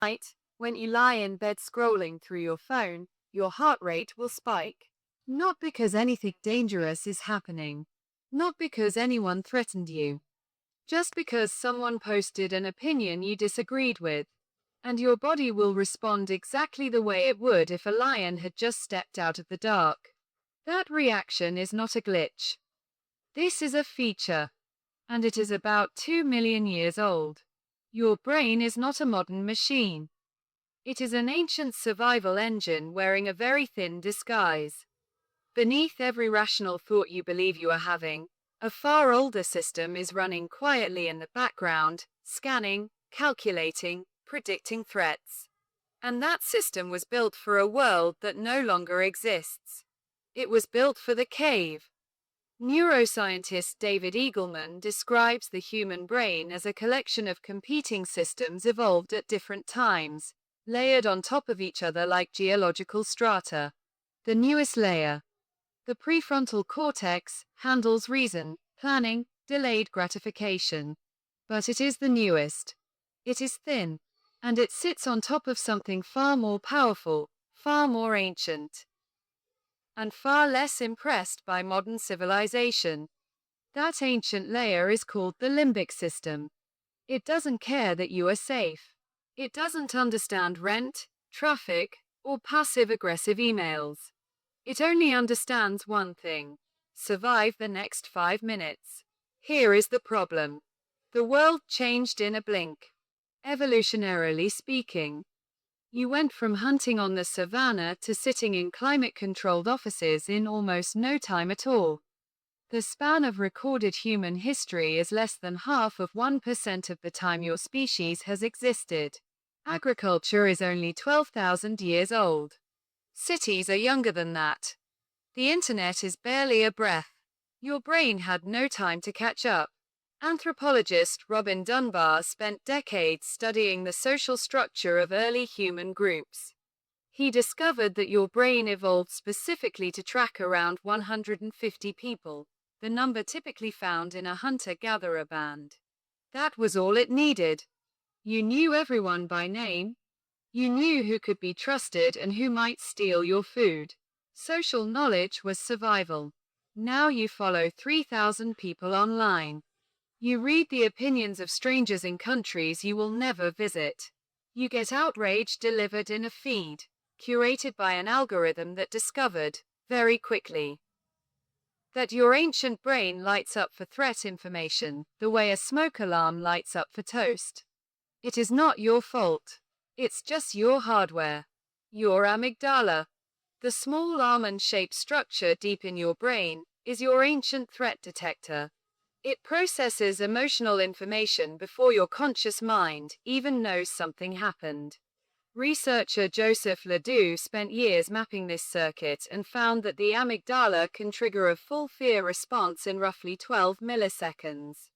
Night, when you lie in bed scrolling through your phone, your heart rate will spike. Not because anything dangerous is happening. Not because anyone threatened you. Just because someone posted an opinion you disagreed with. And your body will respond exactly the way it would if a lion had just stepped out of the dark. That reaction is not a glitch. This is a feature. And it is about 2 million years old. Your brain is not a modern machine. It is an ancient survival engine wearing a very thin disguise. Beneath every rational thought you believe you are having, a far older system is running quietly in the background, scanning, calculating, predicting threats. And that system was built for a world that no longer exists. It was built for the cave. Neuroscientist David Eagleman describes the human brain as a collection of competing systems evolved at different times, layered on top of each other like geological strata. The newest layer, the prefrontal cortex, handles reason, planning, delayed gratification. But it is the newest. It is thin, and it sits on top of something far more powerful, far more ancient, and far less impressed by modern civilization. That ancient layer is called the limbic system. It doesn't care that you are safe. It doesn't understand rent, traffic, or passive-aggressive emails. It only understands one thing: survive the next 5 minutes. Here is the problem. The world changed in a blink. Evolutionarily speaking, you went from hunting on the savannah to sitting in climate-controlled offices in almost no time at all. The span of recorded human history is less than half of 1% of the time your species has existed. Agriculture is only 12,000 years old. Cities are younger than that. The internet is barely a breath. Your brain had no time to catch up. Anthropologist Robin Dunbar spent decades studying the social structure of early human groups. He discovered that your brain evolved specifically to track around 150 people, the number typically found in a hunter-gatherer band. That was all it needed. You knew everyone by name. You knew who could be trusted and who might steal your food. Social knowledge was survival. Now you follow 3,000 people online. You read the opinions of strangers in countries you will never visit. You get outrage delivered in a feed, curated by an algorithm that discovered, very quickly, that your ancient brain lights up for threat information, the way a smoke alarm lights up for toast. It is not your fault. It's just your hardware. Your amygdala. The small almond-shaped structure deep in your brain is your ancient threat detector. It processes emotional information before your conscious mind even knows something happened. Researcher Joseph Ledoux spent years mapping this circuit and found that the amygdala can trigger a full fear response in roughly 12 milliseconds.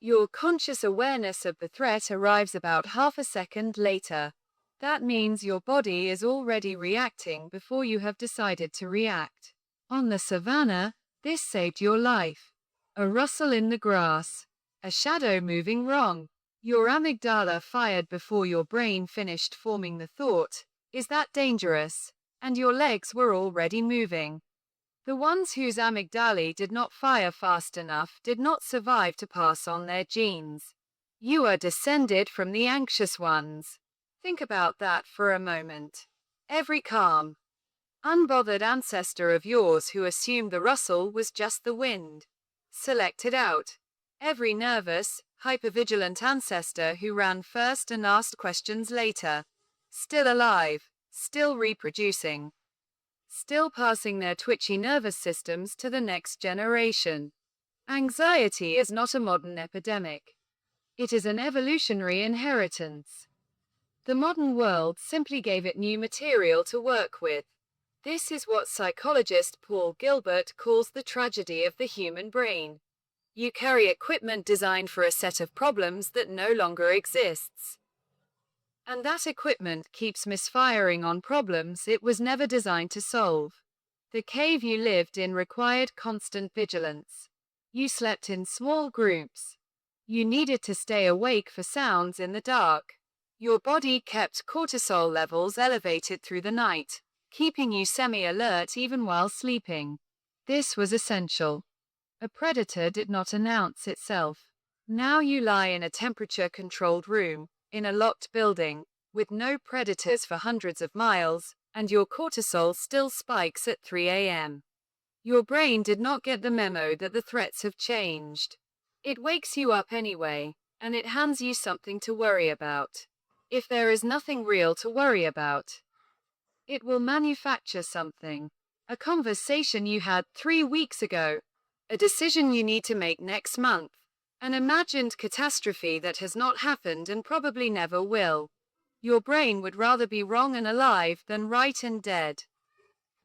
Your conscious awareness of the threat arrives about half a second later. That means your body is already reacting before you have decided to react. On the savannah, this saved your life. A rustle in the grass. A shadow moving wrong. Your amygdala fired before your brain finished forming the thought, "Is that dangerous?" And your legs were already moving. The ones whose amygdalae did not fire fast enough did not survive to pass on their genes. You are descended from the anxious ones. Think about that for a moment. Every calm, unbothered ancestor of yours who assumed the rustle was just the wind, selected out. Every nervous, hypervigilant ancestor who ran first and asked questions later, still alive, still reproducing, still passing their twitchy nervous systems to the next generation. Anxiety is not a modern epidemic. It is an evolutionary inheritance. The modern world simply gave it new material to work with. This is what psychologist Paul Gilbert calls the tragedy of the human brain. You carry equipment designed for a set of problems that no longer exists. And that equipment keeps misfiring on problems it was never designed to solve. The cave you lived in required constant vigilance. You slept in small groups. You needed to stay awake for sounds in the dark. Your body kept cortisol levels elevated through the night, keeping you semi-alert even while sleeping. This was essential. A predator did not announce itself. Now you lie in a temperature-controlled room, in a locked building, with no predators for hundreds of miles, and your cortisol still spikes at 3 a.m. Your brain did not get the memo that the threats have changed. It wakes you up anyway, and it hands you something to worry about. If there is nothing real to worry about, it will manufacture something. A conversation you had 3 weeks ago, a decision you need to make next month, an imagined catastrophe that has not happened and probably never will. Your brain would rather be wrong and alive than right and dead.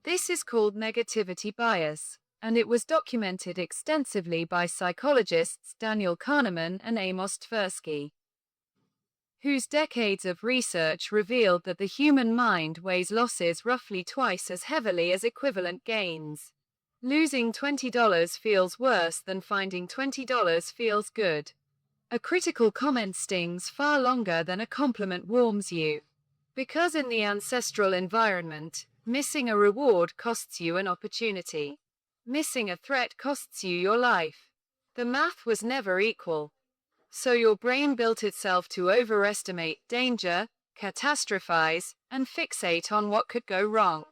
This is called negativity bias, and it was documented extensively by psychologists Daniel Kahneman and Amos Tversky, whose decades of research revealed that the human mind weighs losses roughly twice as heavily as equivalent gains. Losing $20 feels worse than finding $20 feels good. A critical comment stings far longer than a compliment warms you. Because in the ancestral environment, missing a reward costs you an opportunity. Missing a threat costs you your life. The math was never equal. So your brain built itself to overestimate danger, catastrophize, and fixate on what could go wrong.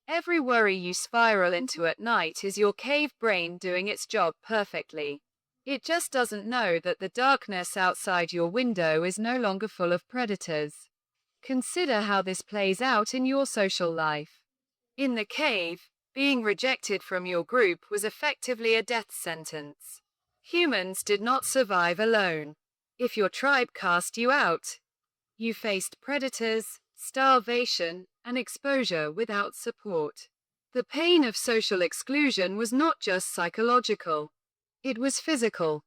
Every worry you spiral into at night is your cave brain doing its job perfectly. It just doesn't know that the darkness outside your window is no longer full of predators. Consider how this plays out in your social life. In the cave, being rejected from your group was effectively a death sentence. Humans did not survive alone. If your tribe cast you out, you faced predators, starvation, and exposure without support. The pain of social exclusion was not just psychological. It was physical.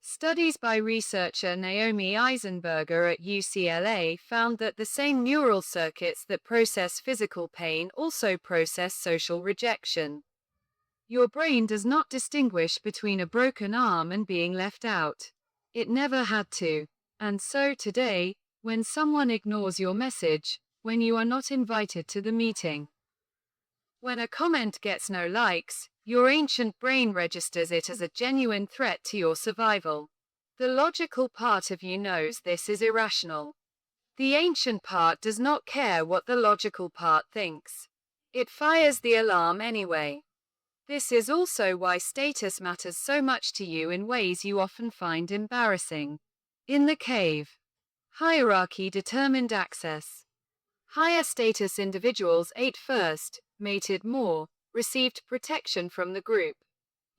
Studies by researcher Naomi Eisenberger at UCLA found that the same neural circuits that process physical pain also process social rejection. Your brain does not distinguish between a broken arm and being left out. It never had to. And so today, when someone ignores your message, when you are not invited to the meeting, when a comment gets no likes, your ancient brain registers it as a genuine threat to your survival. The logical part of you knows this is irrational. The ancient part does not care what the logical part thinks. It fires the alarm anyway. This is also why status matters so much to you in ways you often find embarrassing. In the cave, hierarchy determined access. Higher status individuals ate first, mated more, received protection from the group.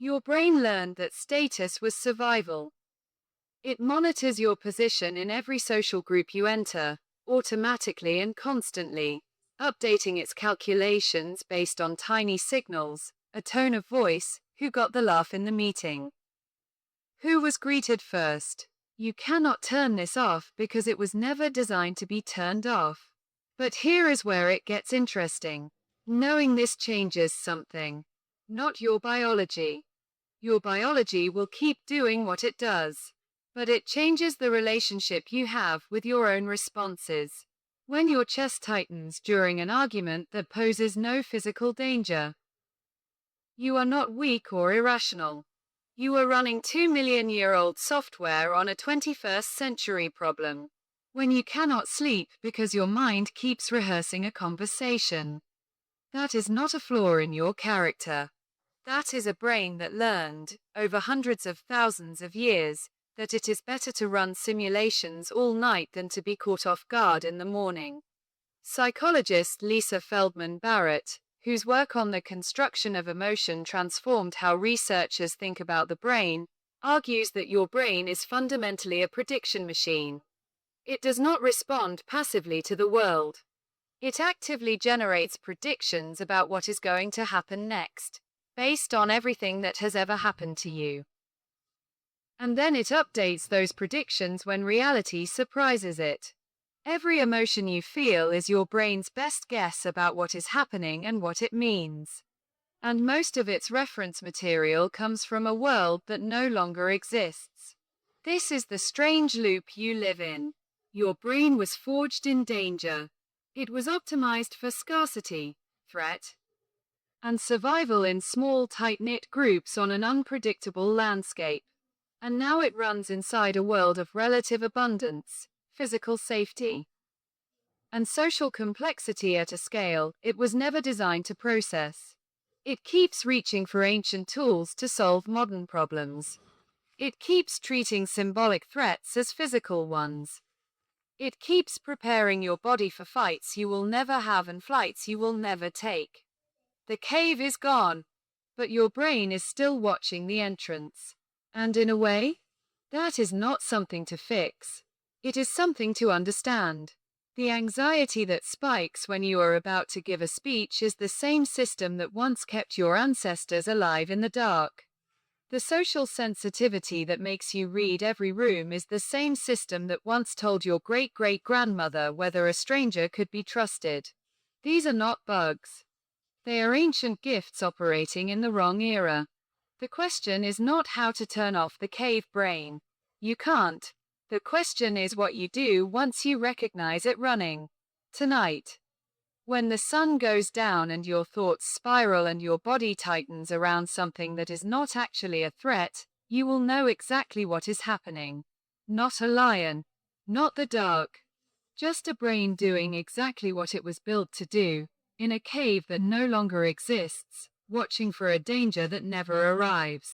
Your brain learned that status was survival. It monitors your position in every social group you enter, automatically and constantly, updating its calculations based on tiny signals, a tone of voice, who got the laugh in the meeting, who was greeted first. You cannot turn this off because it was never designed to be turned off. But here is where it gets interesting. Knowing this changes something. Not your biology. Your biology will keep doing what it does. But it changes the relationship you have with your own responses. When your chest tightens during an argument that poses no physical danger, you are not weak or irrational. You are running 2 million-year-old software on a 21st century problem. When you cannot sleep because your mind keeps rehearsing a conversation, that is not a flaw in your character. That is a brain that learned, over hundreds of thousands of years, that it is better to run simulations all night than to be caught off guard in the morning. Psychologist Lisa Feldman Barrett, whose work on the construction of emotion transformed how researchers think about the brain, argues that your brain is fundamentally a prediction machine. It does not respond passively to the world. It actively generates predictions about what is going to happen next, based on everything that has ever happened to you. And then it updates those predictions when reality surprises it. Every emotion you feel is your brain's best guess about what is happening and what it means. And most of its reference material comes from a world that no longer exists. This is the strange loop you live in. Your brain was forged in danger. It was optimized for scarcity, threat, and survival in small, tight-knit groups on an unpredictable landscape. And now it runs inside a world of relative abundance, physical safety, and social complexity at a scale it was never designed to process. It keeps reaching for ancient tools to solve modern problems. It keeps treating symbolic threats as physical ones. It keeps preparing your body for fights you will never have and flights you will never take. The cave is gone, but your brain is still watching the entrance. And in a way, that is not something to fix. It is something to understand. The anxiety that spikes when you are about to give a speech is the same system that once kept your ancestors alive in the dark. The social sensitivity that makes you read every room is the same system that once told your great-great-grandmother whether a stranger could be trusted. These are not bugs. They are ancient gifts operating in the wrong era. The question is not how to turn off the cave brain. You can't. The question is what you do once you recognize it running. Tonight, when the sun goes down and your thoughts spiral and your body tightens around something that is not actually a threat, you will know exactly what is happening. Not a lion, not the dark, just a brain doing exactly what it was built to do, in a cave that no longer exists, watching for a danger that never arrives.